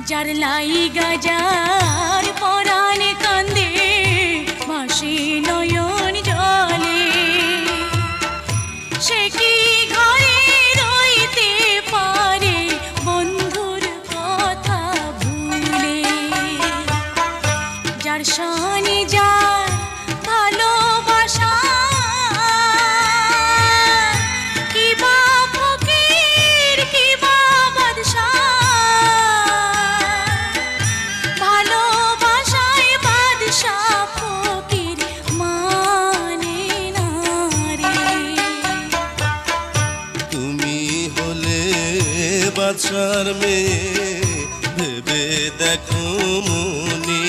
যার লাইগা যার পরাণে কান্দে ভাসে নয়ন জলে, সে কি ঘরে রইতে পারে বন্ধুর কথা ভুলে। যার শানে যার ভালোবাসা, কি বা ফকির কি বা বাদশা, ভালোবাসায় বাদশা ফকির মানে না রে। তুমি হলে বাদশার মেয়ে, ভেবে দেখো মনি